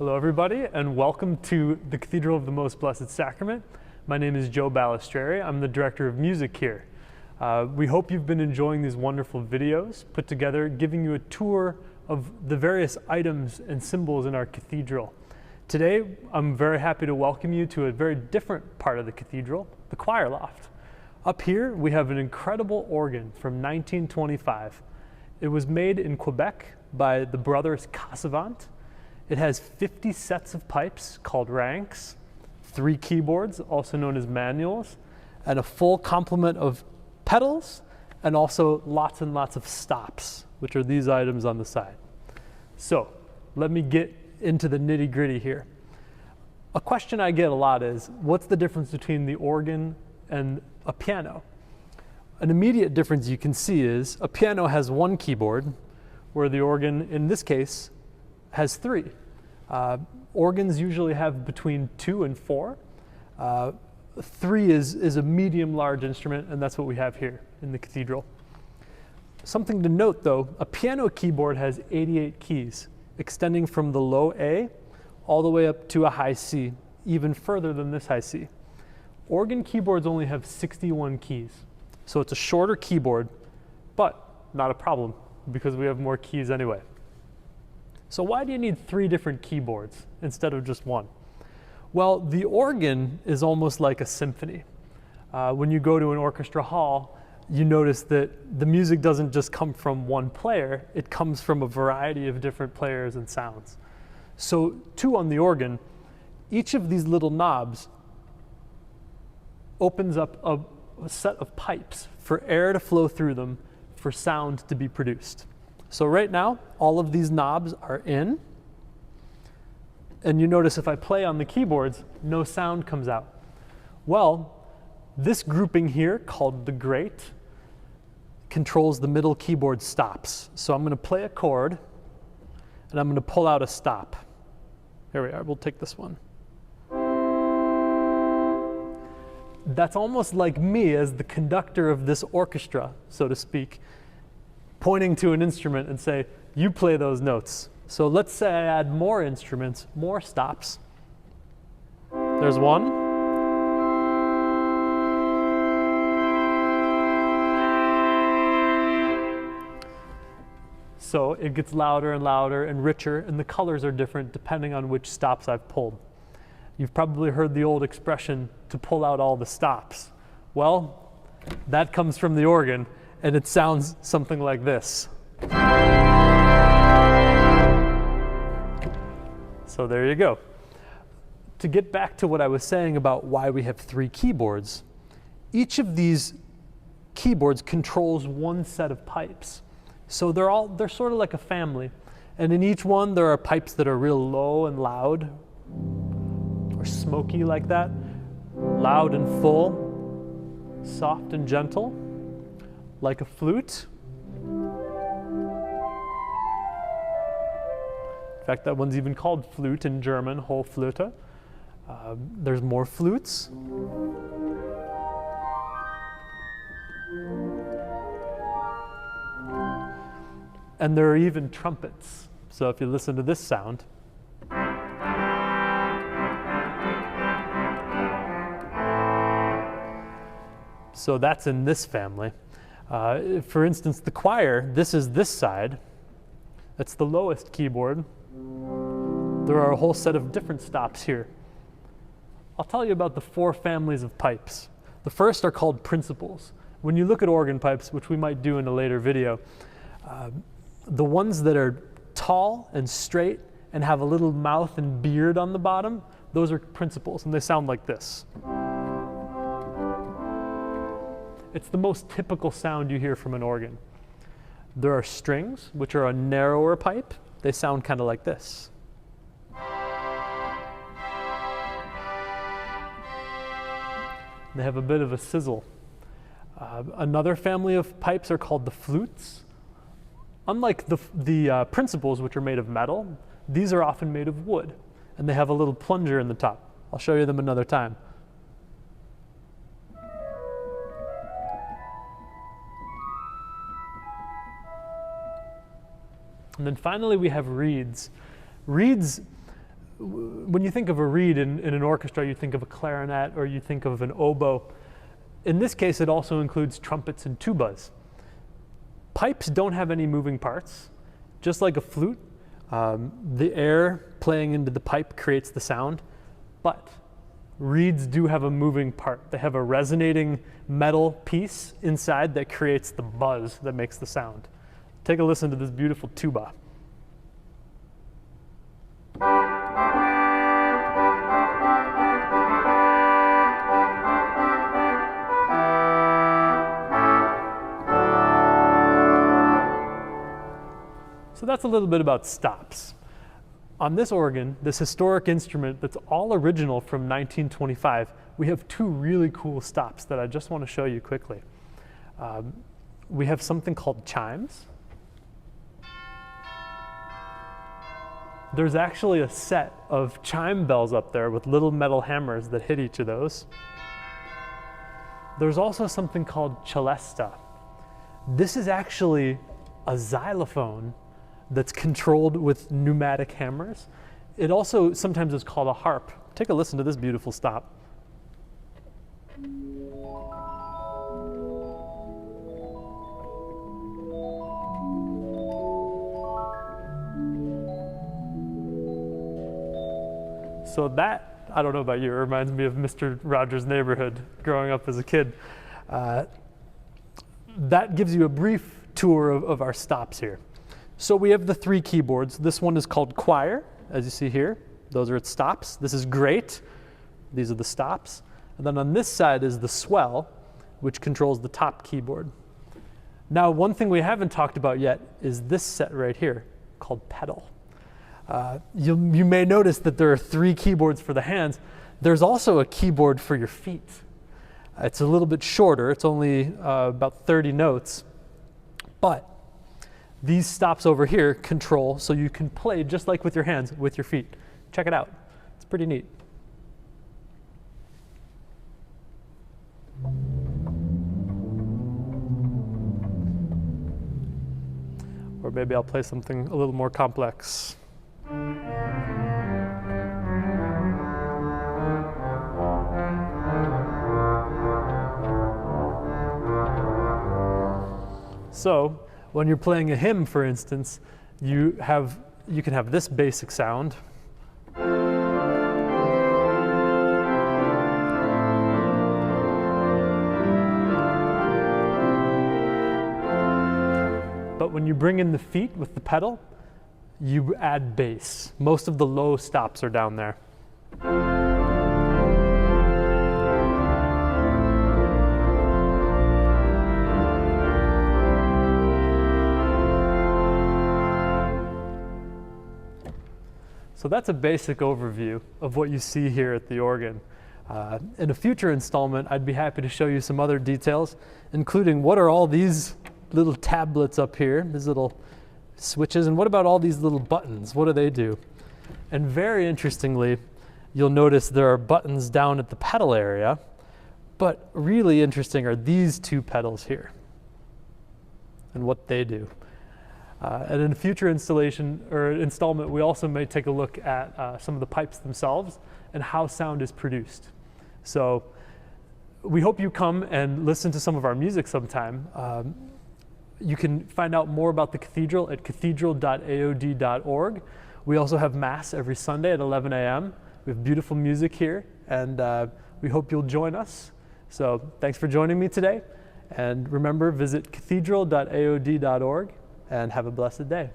Hello everybody, and welcome to the Cathedral of the Most Blessed Sacrament. My name is Joe Balistreri. I'm the Director of Music here. We hope you've been enjoying these wonderful videos put together, giving you a tour of the various items and symbols in our cathedral. Today, I'm very happy to welcome you to a very different part of the cathedral, the choir loft. Up here, we have an incredible organ from 1925. It was made in Quebec by the brothers Cassavant. It has 50 sets of pipes called ranks, 3 keyboards, also known as manuals, and a full complement of pedals, and also lots and lots of stops, which are these items on the side. So let me get into the nitty-gritty here. A question I get a lot is, what's the difference between the organ and a piano? An immediate difference you can see is a piano has 1 keyboard, where the organ, in this case, has 3. Organs usually have between 2 and 4. 3 is a medium-large instrument, and that's what we have here in the cathedral. Something to note, though, a piano keyboard has 88 keys, extending from the low A all the way up to a high C, even further than this high C. Organ keyboards only have 61 keys, so it's a shorter keyboard, but not a problem, because we have more keys anyway. So why do you need 3 different keyboards instead of just 1? Well, the organ is almost like a symphony. When you go to an orchestra hall, you notice that the music doesn't just come from one player, it comes from a variety of different players and sounds. So too on the organ, each of these little knobs opens up a set of pipes for air to flow through them, for sound to be produced. So right now, all of these knobs are in, and you notice if I play on the keyboards, no sound comes out. Well, this grouping here, called the grate, controls the middle keyboard stops. So I'm going to play a chord, and I'm going to pull out a stop. Here we are, we'll take this one. That's almost like me as the conductor of this orchestra, so to speak, pointing to an instrument and say, you play those notes. So let's say I add more instruments, more stops. There's one. So it gets louder and louder and richer, and the colors are different depending on which stops I've pulled. You've probably heard the old expression, to pull out all the stops. Well, that comes from the organ, and it sounds something like this. So there you go. To get back to what I was saying about why we have 3 keyboards, each of these keyboards controls 1 set of pipes. So they're sort of like a family. And in each one, there are pipes that are real low and loud, or smoky like that, loud and full, soft and gentle, like a flute. In fact, that one's even called flute in German, Hohlflöte. There's more flutes. And there are even trumpets. So if you listen to this sound, so that's in this family. For instance, the choir, this is this side. That's the lowest keyboard. There are a whole set of different stops here. I'll tell you about the 4 families of pipes. The first are called principals. When you look at organ pipes, which we might do in a later video, the ones that are tall and straight and have a little mouth and beard on the bottom, those are principals, and they sound like this. It's the most typical sound you hear from an organ. There are strings, which are a narrower pipe. They sound kind of like this. They have a bit of a sizzle. Another family of pipes are called the flutes. Unlike the principals, which are made of metal, these are often made of wood, and they have a little plunger in the top. I'll show you them another time. And then finally we have reeds. Reeds when you think of a reed in an orchestra, you think of a clarinet or you think of an oboe. In this case, it also includes trumpets and tubas. Pipes don't have any moving parts. Just like a flute, the air playing into the pipe creates the sound, but reeds do have a moving part. They have a resonating metal piece inside that creates the buzz that makes the sound. Take a listen to this beautiful tuba. So that's a little bit about stops. On this organ, this historic instrument that's all original from 1925, we have two really cool stops that I just want to show you quickly. We have something called chimes. There's actually a set of chime bells up there with little metal hammers that hit each of those. There's also something called celesta. This is actually a xylophone that's controlled with pneumatic hammers. It also sometimes is called a harp. Take a listen to this beautiful stop. So that, I don't know about you, it reminds me of Mr. Rogers' Neighborhood growing up as a kid. That gives you a brief tour of our stops here. So we have the three keyboards. This one is called choir, as you see here. Those are its stops. This is great. These are the stops. And then on this side is the swell, which controls the top keyboard. Now, one thing we haven't talked about yet is this set right here called pedal. You may notice that there are three keyboards for the hands. There's also a keyboard for your feet. It's a little bit shorter. It's only about 30 notes. But these stops over here control, so you can play just like with your hands, with your feet. Check it out. It's pretty neat. Or maybe I'll play something a little more complex. So, when you're playing a hymn, for instance, you can have this basic sound. But when you bring in the feet with the pedal, you add bass. Most of the low stops are down there. So that's a basic overview of what you see here at the organ. In a future installment, I'd be happy to show you some other details, including what are all these little tablets up here, these little switches, and what about all these little buttons? What do they do? And very interestingly, you'll notice there are buttons down at the pedal area, but really interesting are these two pedals here and what they do. And in a future installation or installment, we also may take a look at some of the pipes themselves and how sound is produced. So we hope you come and listen to some of our music sometime. You can find out more about the cathedral at cathedral.aod.org. We also have Mass every Sunday at 11 a.m. We have beautiful music here, and we hope you'll join us. So thanks for joining me today. And remember, visit cathedral.aod.org and have a blessed day.